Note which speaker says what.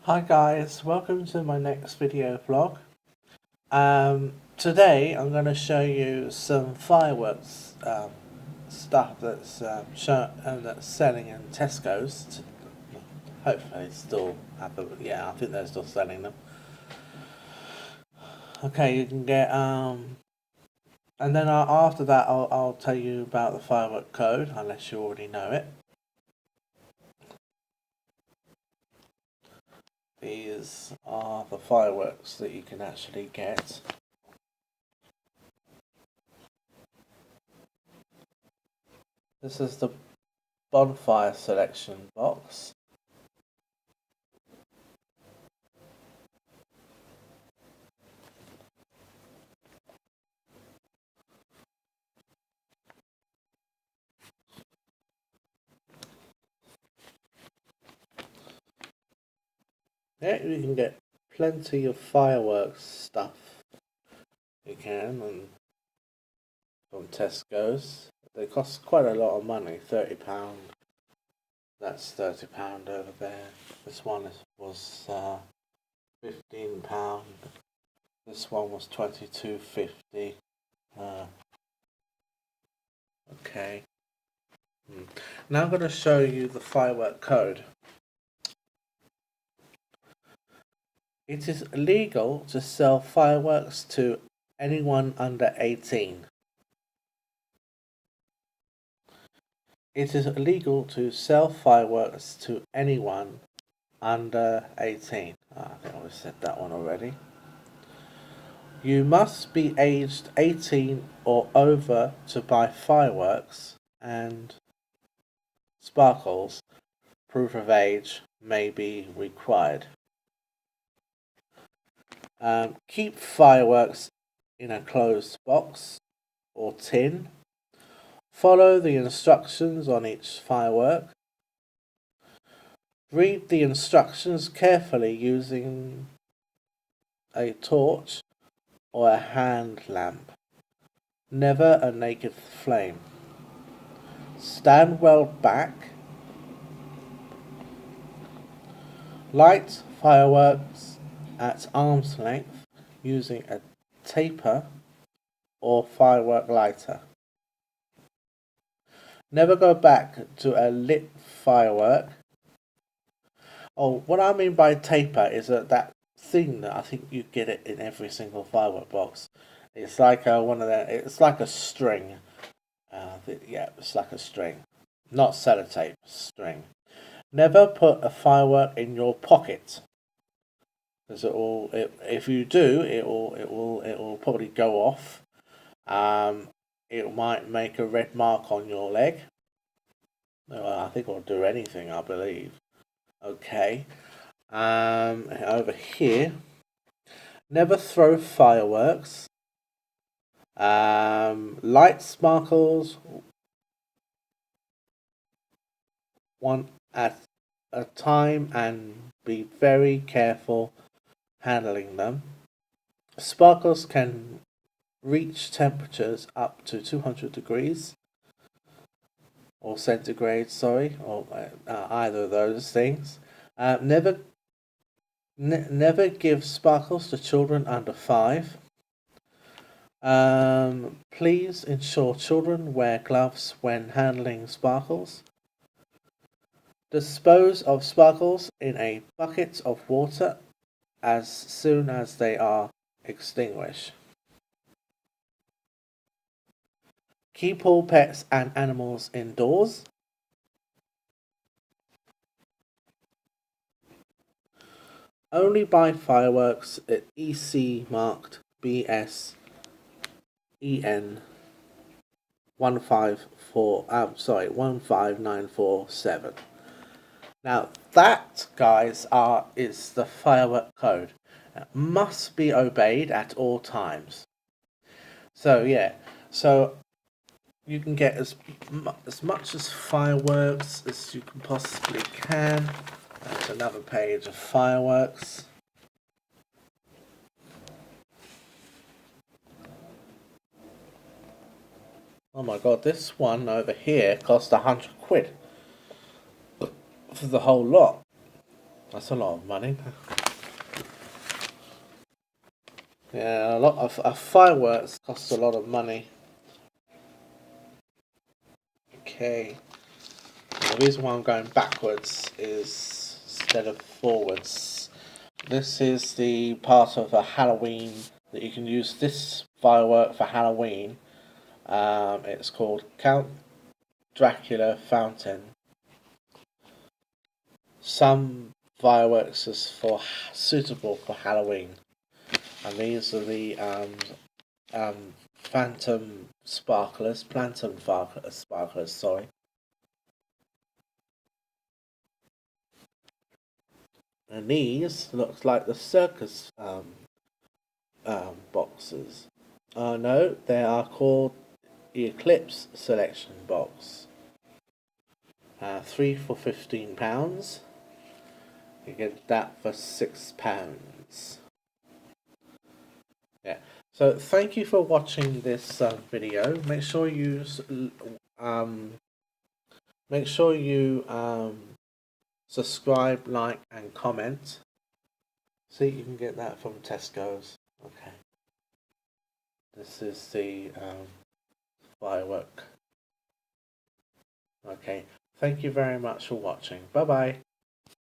Speaker 1: Hi guys, welcome to my next video vlog. Today I'm going to show you some fireworks stuff that's that's selling in Tesco's. Hopefully still have I think they're still selling them. Okay, you can get and then after that I'll tell you about the firework code unless you already know it. These are the fireworks that you can actually get. This is the bonfire selection box. Yeah, you can get plenty of fireworks stuff. You can from Tesco's. They cost quite a lot of money, £30. That's £30 over there. This one was £15. This one was £22.50. Okay. Now I'm going to show you the firework code. It is illegal to sell fireworks to anyone under 18. It is illegal to sell fireworks to anyone under 18. I think I said that one already. You must be aged 18 or over to buy fireworks, and sparkles. Proof of age may be required. Keep fireworks in a closed box or tin. Follow the instructions on each firework. Read the instructions carefully using a torch or a hand lamp. Never a naked flame. Stand well back. Light fireworks at arm's length using a taper or firework lighter. Never go back to a lit firework. Oh, what I mean by taper is that thing that I think you get it in every single firework box. It's like one of the. It's like a string. Yeah, it's like a string, not sellotape. String. Never put a firework in your pocket, because if you do, it will probably go off. It might make a red mark on your leg. Well, I think it'll do anything, I believe. Okay. Over here, never throw fireworks. Light sparkles one at a time and be very careful handling them. Sparkles can reach temperatures up to 200 degrees or centigrade, sorry, or either of those things. Never give sparkles to children under 5. Please ensure children wear gloves when handling sparkles. Dispose of sparkles in a bucket of water as soon as they are extinguished. Keep all pets and animals indoors. Only buy fireworks at EC marked BS EN 15947. Now that, guys, is the firework code. It must be obeyed at all times. So yeah, so you can get as much as fireworks as you can possibly can. That's another page of fireworks. Oh my god, this one over here cost £100 for the whole lot. That's a lot of money. Yeah, a lot of fireworks cost a lot of money. Okay. The reason why I'm going backwards is instead of forwards. This is the part of a Halloween that you can use this firework for Halloween. It's called Count Dracula Fountain. Some fireworks is suitable for Halloween, and these are the Phantom Sparklers, Plantum Sparklers. Sorry. And these looks like the circus boxes. No, they are called the Eclipse Selection Box. 3 for £15. You get that for £6. Yeah. So thank you for watching this video. Um, make sure you subscribe, like, and comment. See, you can get that from Tesco's. Okay. This is the firework. Okay. Thank you very much for watching. Bye bye.